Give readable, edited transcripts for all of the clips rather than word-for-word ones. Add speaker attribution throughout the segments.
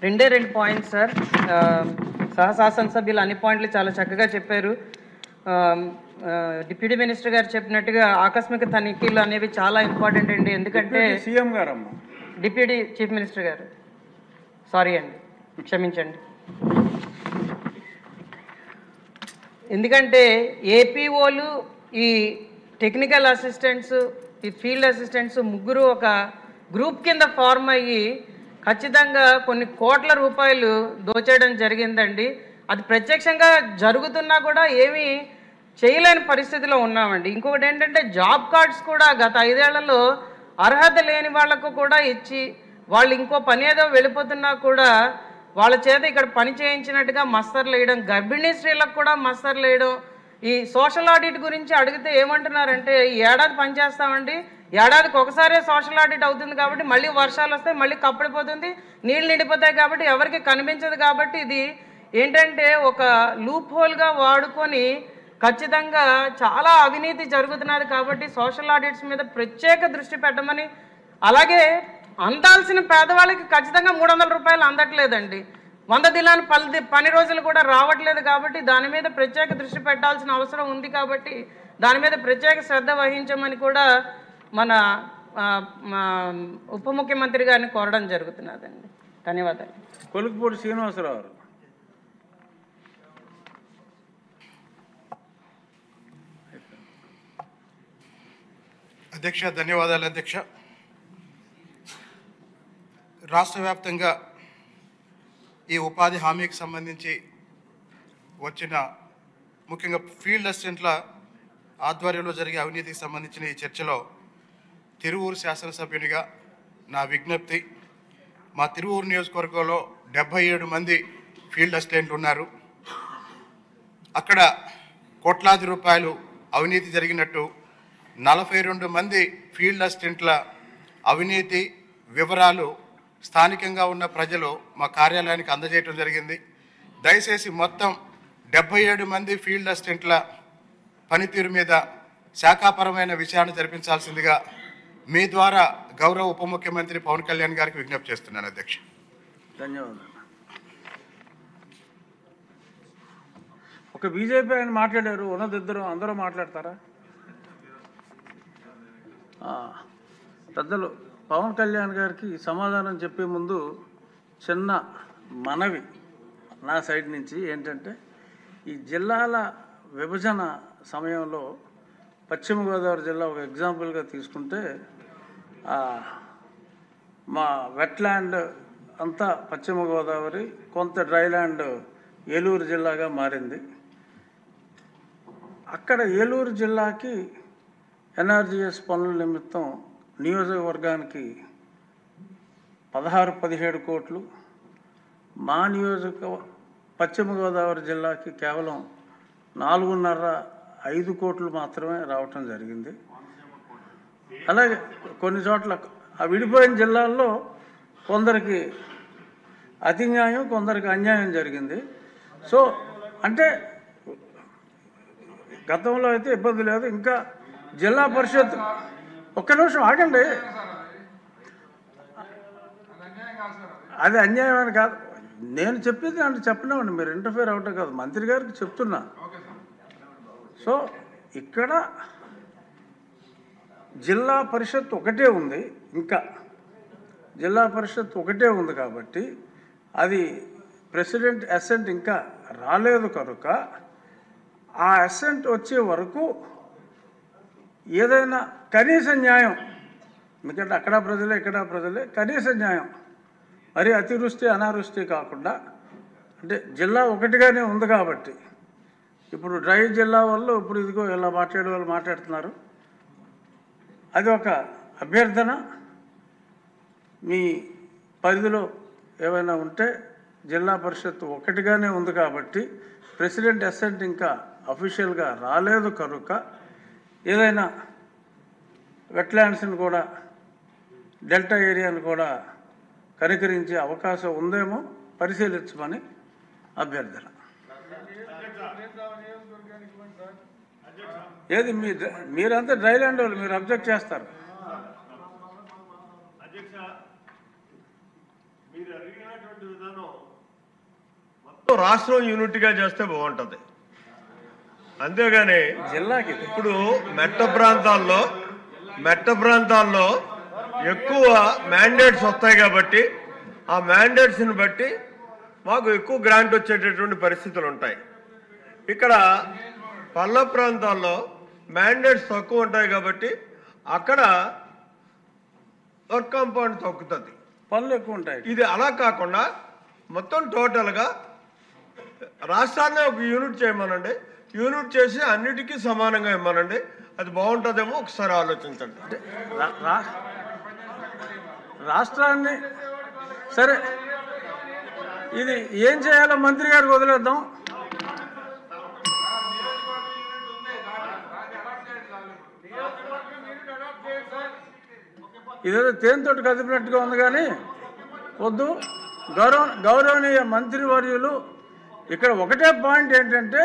Speaker 1: రెండు points sir. శాసనసభ్యులు అన్ని పాయింట్లు చాలా చక్కగా చెప్పారు. డిప్యూటీ మినిస్టర్ గారు చెప్పినట్టుగా ఆకస్మిక తనిఖీలు అనేవి చాలా ఇంపార్టెంట్ అండి. ఎందుకంటే
Speaker 2: సీఎం గారమ్మా,
Speaker 1: డిప్యూటీ చీఫ్ మినిస్టర్ గారు, సారీ అండి, క్షమించండి. ఎందుకంటే ఏపీఓలు, ఈ టెక్నికల్ అసిస్టెంట్స్, ఈ ఫీల్డ్ అసిస్టెంట్స్ ముగ్గురు ఒక గ్రూప్ కింద ఫార్మ్ అయ్యి ఖచ్చితంగా కొన్ని కోట్ల రూపాయలు దోచేయడం జరిగిందండి. అది ప్రత్యక్షంగా జరుగుతున్నా కూడా ఏమీ చేయలేని పరిస్థితిలో ఉన్నామండి. ఇంకొకటి ఏంటంటే జాబ్ కార్డ్స్ కూడా గత 5 ఏళ్లలో అర్హత లేని వాళ్లకు కూడా ఇచ్చి వాళ్ళు ఇంకో పని ఏదో వెళ్ళిపోతున్నా కూడా వాళ్ళ చేత ఇక్కడ పని చేయించినట్టుగా మస్తర్లు వేయడం, గర్భిణీ స్త్రీలకు కూడా మస్తర్లు వేయడం. ఈ సోషల్ ఆడిట్ గురించి అడిగితే ఏమంటున్నారంటే ఈ ఏడాది పనిచేస్తామండి, ఏడాదికి ఒకసారే సోషల్ ఆడిట్ అవుతుంది కాబట్టి మళ్ళీ వర్షాలు వస్తాయి, మళ్ళీ కప్పడిపోతుంది, నీళ్ళు నిండిపోతాయి కాబట్టి ఎవరికి కనిపించదు. కాబట్టి ఇది ఏంటంటే ఒక లూప్ హోల్గా వాడుకొని ఖచ్చితంగా చాలా అవినీతి జరుగుతున్నది. కాబట్టి సోషల్ ఆడిట్స్ మీద ప్రత్యేక దృష్టి పెట్టమని, అలాగే అందాల్సిన పేదవాళ్ళకి ఖచ్చితంగా 300 రూపాయలు అందట్లేదండి, 100 దినాలు పని రోజులు కూడా రావట్లేదు. కాబట్టి దాని మీద ప్రత్యేక దృష్టి పెట్టాల్సిన అవసరం ఉంది. కాబట్టి దాని మీద ప్రత్యేక శ్రద్ధ వహించమని కూడా మన ఉప ముఖ్యమంత్రి గారిని కోరడం జరుగుతున్నదండి. ధన్యవాదాలు.
Speaker 2: కొలుకుపూడి శ్రీనివాసరావు.
Speaker 3: అధ్యక్ష, ధన్యవాదాలు అధ్యక్ష. రాష్ట్ర వ్యాప్తంగా ఈ ఉపాధి హామీకి సంబంధించి వచ్చిన ముఖ్యంగా ఫీల్డ్ అసిస్టెంట్ల ఆధ్వర్యంలో జరిగే అవినీతికి సంబంధించిన ఈ చర్చలో తిరువూరు శాసనసభ్యునిగా నా విజ్ఞప్తి, మా తిరువూరు నియోజకవర్గంలో 77 మంది ఫీల్డ్ అసిస్టెంట్లు ఉన్నారు. అక్కడ కోట్లాది రూపాయలు అవినీతి జరిగినట్టు 42 మంది ఫీల్డ్ అసిస్టెంట్ల అవినీతి వివరాలు స్థానికంగా ఉన్న ప్రజలు మా కార్యాలయానికి అందజేయడం జరిగింది. దయచేసి మొత్తం 77 మంది ఫీల్డ్ అసిస్టెంట్ల పనితీరు మీద శాఖాపరమైన విచారణ జరిపించాల్సిందిగా మీ ద్వారా గౌరవ ఉప ముఖ్యమంత్రి పవన్ కళ్యాణ్ గారికి విజ్ఞప్తి చేస్తున్నాను అధ్యక్ష.
Speaker 2: ధన్యవాదాలు. ఒక బీజేపీ ఆయన మాట్లాడారు, ఉన్నదిద్దరు అందరూ మాట్లాడతారా? పెద్దలు పవన్ కళ్యాణ్ గారికి సమాధానం చెప్పే ముందు చిన్న మనవి నా సైడ్ నుంచి ఏంటంటే, ఈ జిల్లాల విభజన సమయంలో పశ్చిమ గోదావరి జిల్లా ఒక ఎగ్జాంపుల్గా తీసుకుంటే మా వెట్లాండ్ అంతా పశ్చిమ గోదావరి, కొంత డ్రైల్యాండ్ ఏలూరు జిల్లాగా మారింది. అక్కడ ఏలూరు జిల్లాకి ఎన్ఆర్జీఎస్ పనుల నిమిత్తం నియోజకవర్గానికి 16-17 కోట్లు, మా పశ్చిమ గోదావరి జిల్లాకి కేవలం 4.5-5 కోట్లు మాత్రమే రావటం జరిగింది. అలాగే కొన్ని చోట్ల ఆ విడిపోయిన జిల్లాల్లో కొందరికి అతి న్యాయం, కొందరికి అన్యాయం జరిగింది. సో అంటే గతంలో అయితే ఇబ్బంది లేదు. ఇంకా జిల్లా పరిషత్, ఒక్క నిమిషం ఆగండి, అది అన్యాయం అని కాదు, నేను చెప్పేది అంటే చెప్పనివ్వండి, మీరు ఇంటర్ఫేర్ అవటం కాదు, మంత్రి గారికి చెప్తున్నా. సో ఇక్కడ జిల్లా పరిషత్ ఒకటే ఉంది, ఇంకా జిల్లా పరిషత్ ఒకటే ఉంది. కాబట్టి అది ప్రెసిడెంట్ అసెంట్ ఇంకా రాలేదు కనుక ఆ అసెంట్ వచ్చే వరకు ఏదైనా కనీస న్యాయం, ఎందుకంటే అక్కడ ప్రజలే ఇక్కడ ప్రజలే, కనీస న్యాయం, మరి అతివృష్టి అనావృష్టి కాకుండా, అంటే జిల్లా ఒకటిగానే ఉంది. కాబట్టి ఇప్పుడు డ్రై జిల్లా వాళ్ళు ఇప్పుడు ఇదిగో ఇలా మాట్లాడే వాళ్ళు మాట్లాడుతున్నారు, అది ఒక అభ్యర్థన. మీ పరిధిలో ఏమైనా ఉంటే జిల్లా పరిషత్ ఒకటిగానే ఉంది కాబట్టి ప్రెసిడెంట్ అసెంట్ ఇంకా అఫీషియల్గా రాలేదు కనుక ఏదైనా వెట్లాండ్స్ని కూడా, డెల్టా ఏరియాను కూడా కనికరించే అవకాశం ఉందేమో పరిశీలించమని అభ్యర్థన. ఏది మీరంతా డ్రైల్యాండ్ వాళ్ళు, మీరు అబ్జెక్ట్ చేస్తారు. మీరు అడిగినటువంటి
Speaker 4: మొత్తం రాష్ట్రం యూనిట్గా చేస్తే బాగుంటుంది. అంతేగాని
Speaker 2: జిల్లాకి
Speaker 4: ఇప్పుడు మెట్ట ప్రాంతాల్లో ఎక్కువ మ్యాండేట్స్ వస్తాయి కాబట్టి ఆ మ్యాండేట్స్ని బట్టి మాకు ఎక్కువ గ్రాంట్ వచ్చేటటువంటి పరిస్థితులు ఉంటాయి. ఇక్కడ పల్ల ప్రాంతాల్లో మ్యాండేట్స్ తక్కువ ఉంటాయి కాబట్టి అక్కడ వర్క్ కాంపౌండ్ తగ్గుతుంది,
Speaker 2: పనులు ఎక్కువ ఉంటాయి.
Speaker 4: ఇది అలా కాకుండా మొత్తం టోటల్గా రాష్ట్రాన్ని ఒక యూనిట్ చేయమనండి, యూనిట్ చేసి అన్నిటికీ సమానంగా ఇవ్వమనండి, అది బాగుంటుందేమో ఒకసారి ఆలోచించండి.
Speaker 2: రాష్ట్రాన్ని సరే ఇది ఏం చేయాలో మంత్రి గారికి వదిలేద్దాం. ఇదేదో తేనెతోటి కదిపినట్టుగా ఉంది కానీ వద్దు. గౌరవనీయ మంత్రివర్యులు ఇక్కడ ఒకటే పాయింట్ ఏంటంటే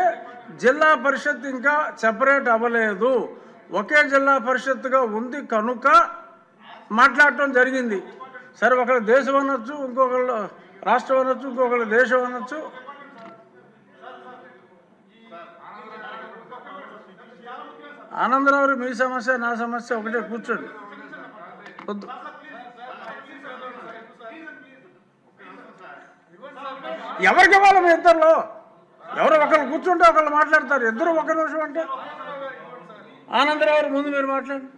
Speaker 2: జిల్లా పరిషత్ ఇంకా సెపరేట్ అవ్వలేదు, ఒకే జిల్లా పరిషత్తుగా ఉంది కనుక మాట్లాడటం జరిగింది. సరే ఒకళ్ళు దేశం అనొచ్చు, ఇంకొకళ్ళు రాష్ట్రం అనొచ్చు, ఇంకొకళ్ళు దేశం అనొచ్చు. ఆనందరావు మీ సమస్య నా సమస్య ఒకటే, కూర్చోండి. వద్దు ఎవరికి ఇవ్వాలి? మీ ఇద్దరులో ఎవరో ఒకళ్ళు కూర్చుంటే ఒకళ్ళు మాట్లాడతారు, ఇద్దరు ఒక నిమిషం అంటే. ఆనందరావు ముందు మీరు మాట్లాడండి.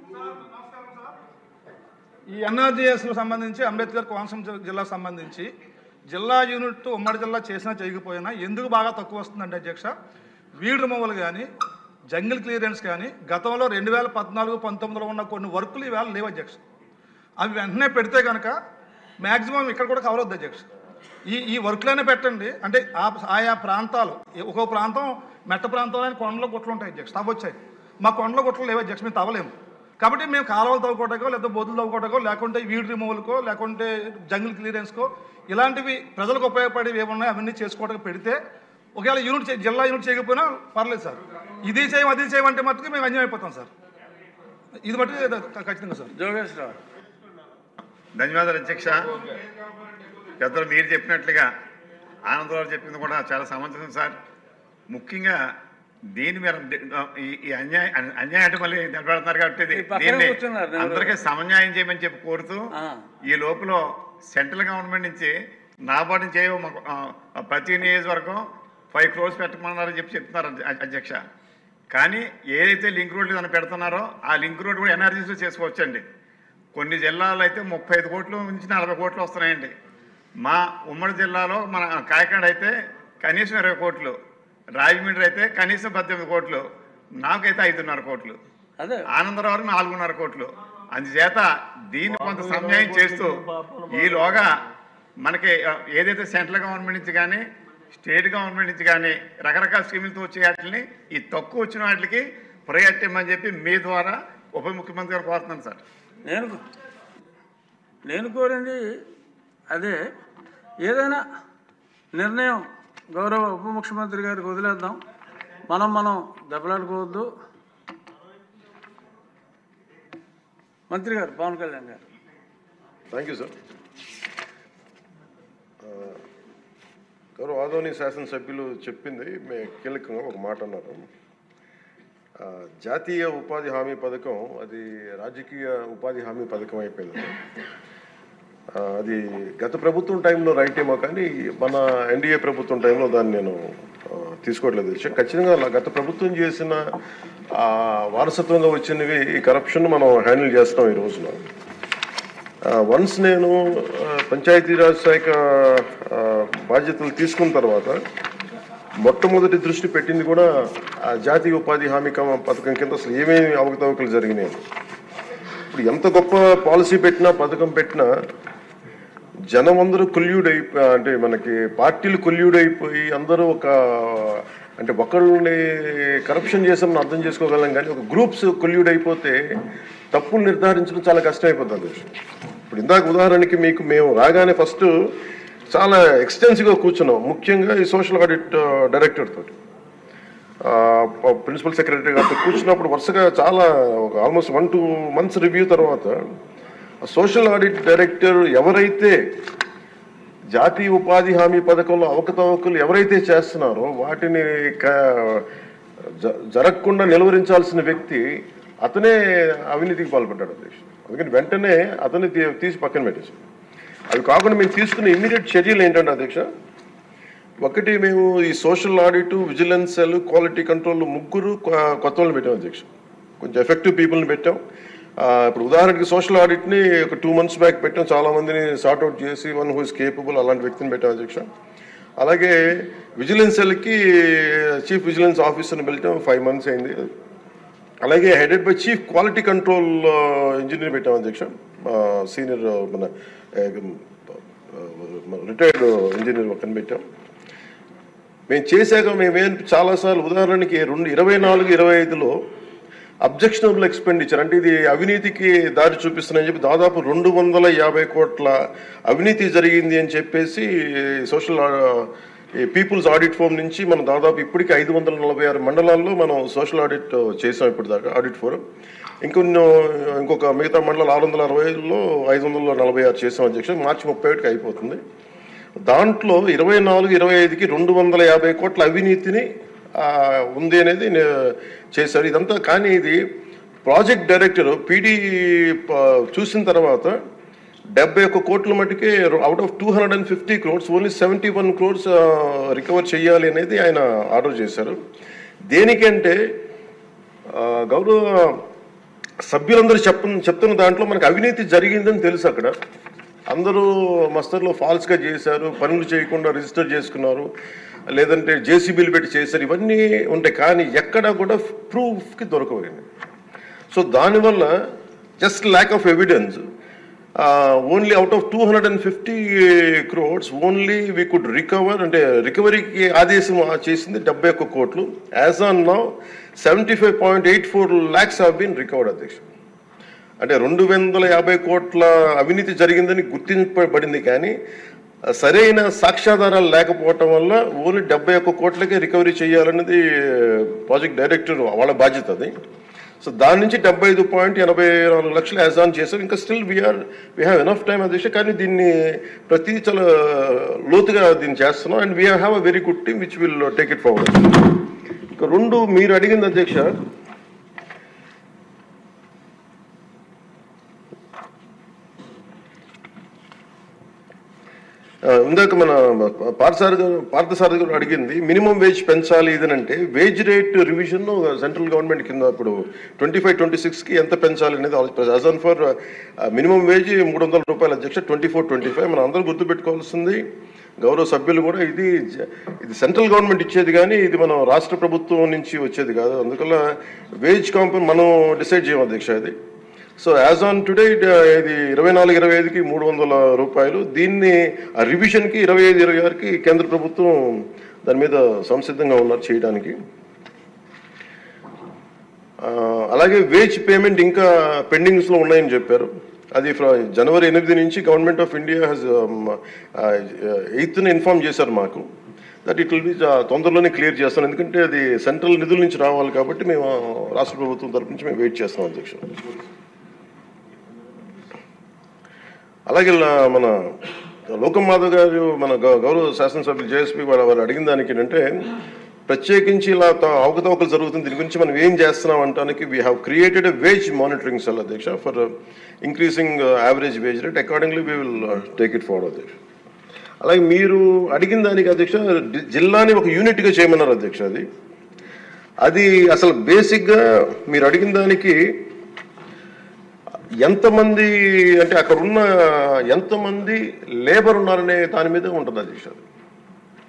Speaker 5: ఈ ఎన్ఆర్జీఎస్కు సంబంధించి అంబేద్కర్ కోనసీమ జిల్లాకు సంబంధించి జిల్లా యూనిట్ ఉమ్మడి జిల్లా చేసినా చేయకపోయినా ఎందుకు బాగా తక్కువ వస్తుందంటే అధ్యక్ష, వీడ్ రిమూవల్ కానీ జంగిల్ క్లియరెన్స్ కానీ గతంలో 2014-19లో ఉన్న కొన్ని వర్కులు ఈవేళ లేవు అధ్యక్ష. అవి వెంటనే పెడితే కనుక మ్యాక్సిమం ఇక్కడ కూడా కవర్ అవుద్ది అధ్యక్ష. ఈ వర్క్లైనా పెట్టండి. అంటే ఆయా ప్రాంతాలు, ఒక్కో ప్రాంతం మెట్ట ప్రాంతంలో కొండలో గుట్లు ఉంటాయి అధ్యక్ష, తవ్వొచ్చాయి. మా కొండలో గుట్లు లేవు అధ్యక్ష, మేము తవ్వలేము. కాబట్టి మేము కాలువలు తవ్వుకోవటాకో లేకపోతే బొద్దులు తవ్వుకోవటాకో లేకుంటే వీడ్ రిమూవల్కో లేకుంటే జంగిల్ క్లియరెన్స్కో ఇలాంటివి ప్రజలకు ఉపయోగపడేవి ఏమున్నాయో అవన్నీ చేసుకోవడానికి పెడితే ఒకవేళ జిల్లా యూనిట్ చేయకపోయినా పర్లేదు సార్. ఇది చేయం అది చేయమంటే మట్టుకు మేము అన్యాయం అయిపోతాం సార్. ఇది బట్టి ఖచ్చితంగా సార్.
Speaker 2: జోగేశ్వరరావు.
Speaker 6: ధన్యవాదాలు అధ్యక్ష. పెద్దలు మీరు చెప్పినట్లుగా ఆనందరావు చెప్పింది కూడా చాలా సమంజసం సార్. ముఖ్యంగా దీని మీద ఈ అన్యాయం మళ్ళీ నిలబెడుతున్నారు కాబట్టి దీన్ని అందరికీ సమన్యాయం చేయమని చెప్పి కోరుతూ, ఈ లోపల సెంట్రల్ గవర్నమెంట్ నుంచి నాబార్డు నుంచి ప్రతి నియోజకవర్గం 5 crores పెట్టమన్నారని చెప్తున్నారు అధ్యక్ష. కానీ ఏదైతే లింక్ రోడ్లు అని పెడుతున్నారో ఆ లింక్ రోడ్ కూడా ఎన్ఆర్జీస్లో చేసుకోవచ్చండి. కొన్ని జిల్లాలో అయితే 35 కోట్లు నుంచి 40 కోట్లు వస్తున్నాయండి. మా ఉమ్మడి జిల్లాలో మన కాకినాడ అయితే కనీసం 20 కోట్లు, రాజమండ్రి అయితే కనీసం 18 కోట్లు, నాకైతే 5.5 కోట్లు, ఆనందరావు 4.5 కోట్లు. అందుచేత దీన్ని కొంత సమన్వయం చేస్తూ ఈలోగా మనకి ఏదైతే సెంట్రల్ గవర్నమెంట్ నుంచి కానీ స్టేట్ గవర్నమెంట్ నుంచి కానీ రకరకాల స్కీములతో వచ్చే వాటిని ఈ తక్కువ వచ్చిన వాటికి ప్రయారిటీ ఇవ్వమని చెప్పి మీ ద్వారా ఉప ముఖ్యమంత్రి గారు కోరుతున్నాను సార్.
Speaker 2: నేను కోరింది అదే. ఏదైనా నిర్ణయం గౌరవ ఉప ముఖ్యమంత్రి గారికి వదిలేద్దాం, మనం దెబ్బలాడుకోవద్దు. మంత్రి గారు పవన్ కళ్యాణ్ గారు.
Speaker 7: Thank you sir. గౌరవ ఆదోని శాసనసభ్యులు చెప్పింది కీలకంగా ఒక మాట అన్నారు. జాతీయ ఉపాధి హామీ పథకం అది రాజకీయ ఉపాధి హామీ పథకం అయిపోయింది. అది గత ప్రభుత్వం టైంలో రైట్ ఏమో కానీ మన ఎన్డీఏ ప్రభుత్వం టైంలో దాన్ని నేను తీసుకోవట్లేదు. ఖచ్చితంగా గత ప్రభుత్వం చేసిన వారసత్వంగా వచ్చినవి ఈ కరప్షన్ మనం హ్యాండిల్ చేస్తున్నాం ఈ రోజున. వన్స్ నేను పంచాయతీరాజ్ శాఖ బాధ్యతలు తీసుకున్న తర్వాత మొట్టమొదటి దృష్టి పెట్టింది కూడా జాతీయ ఉపాధి హామీ పథకం కింద అసలు ఏమేమి అవకతవకలు జరిగినాయి. ఇప్పుడు ఎంత గొప్ప పాలసీ పెట్టినా పథకం పెట్టినా జనం అందరూ అంటే మనకి పార్టీలు కొల్యూడైపోయి అందరూ అంటే ఒకళ్ళని కరప్షన్ చేసామని అర్థం చేసుకోగలం కానీ ఒక గ్రూప్స్ కొల్యూడైపోతే తప్పులు నిర్ధారించడం చాలా కష్టమైపోతుంది. ఇప్పుడు ఇందాక ఉదాహరణకి మేము రాగానే ఫస్ట్ చాలా ఎక్స్టెన్సివ్గా కూర్చున్నాం, ముఖ్యంగా ఈ సోషల్ ఆడిట్ డైరెక్టర్ తోటి ప్రిన్సిపల్ సెక్రటరీ గారితో కూర్చున్నప్పుడు వరుసగా చాలా ఆల్మోస్ట్ 1-2 months రివ్యూ తర్వాత సోషల్ ఆడిట్ డైరెక్టర్ ఎవరైతే జాతీయ ఉపాధి హామీ పథకంలో అవకతవకలు ఎవరైతే చేస్తున్నారో వాటిని జరగకుండా నిలువరించాల్సిన వ్యక్తి అతనే అవినీతికి పాల్పడ్డాడు అధ్యక్ష. అందుకని వెంటనే అతన్ని తీసి పక్కన పెట్టేసి, అవి కాకుండా మేము తీసుకున్న ఇమ్మీడియట్ చర్యలు ఏంటంటే అధ్యక్ష, ఒకటి మేము ఈ social audit, vigilance cell, quality control ముగ్గురు కొత్త వాళ్ళని పెట్టాం అధ్యక్ష. కొంచెం ఎఫెక్టివ్ పీపుల్ని పెట్టాం. ఇప్పుడు ఉదాహరణకి సోషల్ ఆడిట్ని ఒక 2 months బ్యాక్ పెట్టాం, చాలామందిని సార్ట్అవుట్ చేసి వన్ హూ ఇస్ కేపబుల్ అలాంటి వ్యక్తిని పెట్టాం అధ్యక్ష. అలాగే విజిలెన్స్ సెల్కి చీఫ్ విజిలెన్స్ ఆఫీసర్ని పెట్టాం, 5 months అయింది. అలాగే headed by chief quality control engineer పెట్టాం అధ్యక్ష, సీనియర్ మన రిటైర్డ్ ఇంజనీర్ ఒకరిని పెట్టాం. మేము చేశాక మేమేం చాలాసార్లు ఉదాహరణకి 2024-25లో అబ్జెక్షనబుల్ ఎక్స్పెండిచర్ అంటే ఇది అవినీతికి దారి చూపిస్తున్నాయని చెప్పి దాదాపు 250 కోట్ల అవినీతి జరిగింది అని చెప్పేసి సోషల్ పీపుల్స్ ఆడిట్ ఫోరం నుంచి మనం దాదాపు ఇప్పటికీ 546 మండలాల్లో మనం సోషల్ ఆడిట్ చేసాం ఇప్పటిదాకా ఆడిట్ ఫోరం. ఇంకొక మిగతా మండలాలు 660లో 546 చేసాం అధ్యక్ష. మార్చి 31కి అయిపోతుంది. దాంట్లో 24-25కి 250 కోట్ల అవినీతిని ఉంది అనేది చేశారు ఇదంతా. కానీ ఇది ప్రాజెక్ట్ డైరెక్టర్ పీడీ చూసిన తర్వాత 71 కోట్ల మటుకే out of 250 crores only 71 crores recover చేయాలి అనేది ఆయన ఆర్డర్ చేశారు. దేనికంటే గౌరవ సభ్యులందరూ చెప్తున్న దాంట్లో మనకు అవినీతి జరిగిందని తెలుసు. అక్కడ అందరూ మస్తర్లో ఫాల్స్గా చేశారు, పనులు చేయకుండా రిజిస్టర్ చేసుకున్నారు, లేదంటే జేసీబీలు పెట్టి చేశారు, ఇవన్నీ ఉంటాయి. కానీ ఎక్కడా కూడా ప్రూఫ్కి దొరకవండి. సో దానివల్ల just lack of evidence only out of 250 crores only we could recover. అంటే రికవరీకి ఆదేశం చేసింది 71 కోట్లు. As on now 75.84 lakhs have been recovered అధ్యక్ష. అంటే 250 కోట్ల అవినీతి జరిగిందని గుర్తింపబడింది, కానీ సరైన సాక్ష్యాధారాలు లేకపోవటం వల్ల ఓన్లీ 71 కోట్లకే రికవరీ చేయాలన్నది ప్రాజెక్ట్ డైరెక్టర్ వాళ్ళ బాధ్యత అది. సో దాని నుంచి 75.84 లక్షలు యాజ్ ఆన్ చేశారు. ఇంకా still we have enough time అధ్యక్ష. కానీ దీన్ని ప్రతి చాలా లోతుగా దీన్ని చేస్తున్నాం and we have a very good team which will take it forward. ఇంకా 2 మీరు అడిగింది అధ్యక్ష, ఇందాక మన పార్థసారథి గారు అడిగింది మినిమం వేజ్ పెంచాలి ఇదనంటే wage rate revision central government కింద ఇప్పుడు 25-26కి ఎంత పెంచాలి అనేది as on for minimum wage 300 రూపాయలు అధ్యక్ష. 24-25 మనం అందరూ గుర్తుపెట్టుకోవాల్సింది, గౌరవ సభ్యులు కూడా, ఇది సెంట్రల్ గవర్నమెంట్ ఇచ్చేది కానీ ఇది మనం రాష్ట్ర ప్రభుత్వం నుంచి వచ్చేది కాదు. అందువల్ల వేజ్ కాంపౌండ్ మనం డిసైడ్ చేయం అధ్యక్ష అది. సో యాజ్ ఆన్ టుడే ఇది 24-25కి 300 రూపాయలు. దీన్ని ఆ రివిజన్కి 25-26కి కేంద్ర ప్రభుత్వం దాని మీద సంసిద్ధంగా ఉన్నారు చేయడానికి. అలాగే వేజ్ పేమెంట్ ఇంకా పెండింగ్స్లో ఉన్నాయని చెప్పారు. అది జనవరి 8 నుంచి government of India has 8th inform చేశారు మాకు దట్ ఇట్ విల్ బి తొందరలోనే క్లియర్ చేస్తాం. ఎందుకంటే అది సెంట్రల్ నిధుల నుంచి రావాలి కాబట్టి మేము రాష్ట్ర ప్రభుత్వం తరపు నుంచి మేము వెయిట్ చేస్తాం అధ్యక్ష. అలాగే మన లోకం మాధవ్ గారు మన గౌరవ శాసనసభ్యులు జేఎస్పీ వాళ్ళు అడిగిన దానికి ఏంటంటే ప్రత్యేకించి ఇలా అవకతవకలు జరుగుతుంది, దీని గురించి మనం ఏం చేస్తున్నాం అంటానికి we have created a wage monitoring cell అధ్యక్ష for increasing average wage rate. Accordingly we will take it forward అధ్యక్ష. అలాగే మీరు అడిగిన దానికి అధ్యక్ష జిల్లాని ఒక యూనిట్గా చేయమన్నారు అధ్యక్ష. అది అసలు బేసిక్గా మీరు అడిగిన దానికి ఎంతమంది అంటే అక్కడున్న ఎంతమంది లేబర్ ఉన్నారనే దాని మీద ఉంటుంది అధ్యక్ష.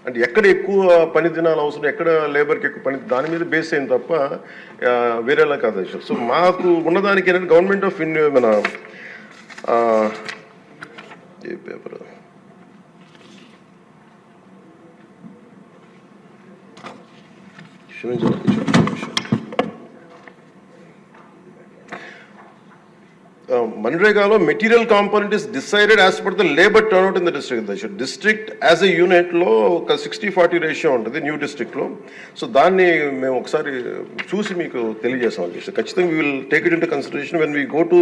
Speaker 7: అంటే ఎక్కడ ఎక్కువ పని దినాలు అవసరం, ఎక్కడ లేబర్కి ఎక్కువ పని, దాని మీద బేస్ అయింది తప్ప వేరేలా కాదు అధ్యక్ష. సో మాకు ఉన్నదానికి ఏంటంటే గవర్నమెంట్ ఆఫ్ ఇండియా మన ఏ పేపర్ మన్రేగాలో material component is decided as per the labour turnout in the district. District as a యూనిట్లో ఒక 60-40 రేషియో ఉంటుంది న్యూ డిస్ట్రిక్ట్లో. సో దాన్ని మేము ఒకసారి చూసి మీకు తెలియజేస్తాం అధ్యక్ష. ఖచ్చితంగా we will take it into consideration when we go to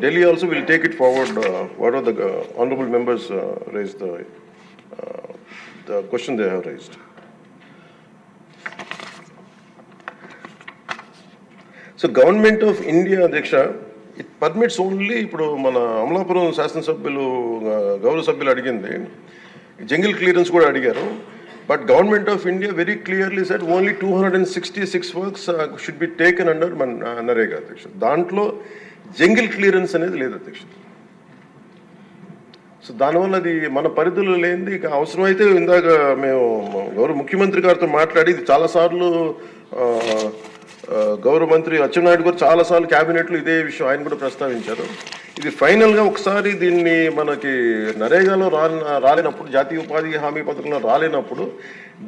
Speaker 7: Delhi also will take it forward what are the honourable members raise the question they have raised. So government of India అధ్యక్ష it permits only, ఇప్పుడు మన అమలాపురం శాసనసభ్యులు గౌరవ సభ్యులు అడిగింది jungle clearance కూడా అడిగారు. But government of India very clearly said only 266 works should be taken under NREGA అధ్యక్ష. దాంట్లో జంగిల్ క్లియరెన్స్ అనేది లేదు అధ్యక్ష. సో దానివల్ల అది మన పరిధిలో లేనిది. ఇక అవసరమైతే ఇందాక మేము గౌరవ ముఖ్యమంత్రి గారితో మాట్లాడి ఇది చాలాసార్లు గౌరవ మంత్రి అచ్చెన్నాయుడు గారు చాలాసార్లు క్యాబినెట్లో ఇదే విషయం ఆయన కూడా ప్రస్తావించారు. ఇది ఫైనల్గా ఒకసారి దీన్ని మనకి నరేగాలో రాలేనప్పుడు, జాతీయ ఉపాధి హామీ పథకంలో రాలేనప్పుడు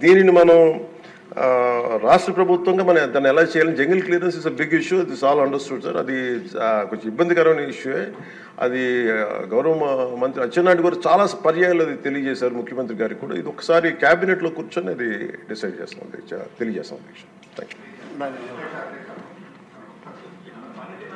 Speaker 7: దీనిని మనం రాష్ట్ర ప్రభుత్వంగా మనం దాన్ని ఎలా చేయాలని, jungle clearance is a big issue, this all understood sir. అది కొంచెం ఇబ్బందికరమైన ఇష్యూయే. అది గౌరవ మంత్రి అచ్చెన్నాయుడు గారు చాలా పర్యాయాలు అది తెలియజేశారు ముఖ్యమంత్రి గారికి కూడా. ఇది ఒకసారి క్యాబినెట్లో కూర్చొని అది డిసైడ్ చేస్తాం, తెలియజేస్తాం అధ్యక్ష. Thank you.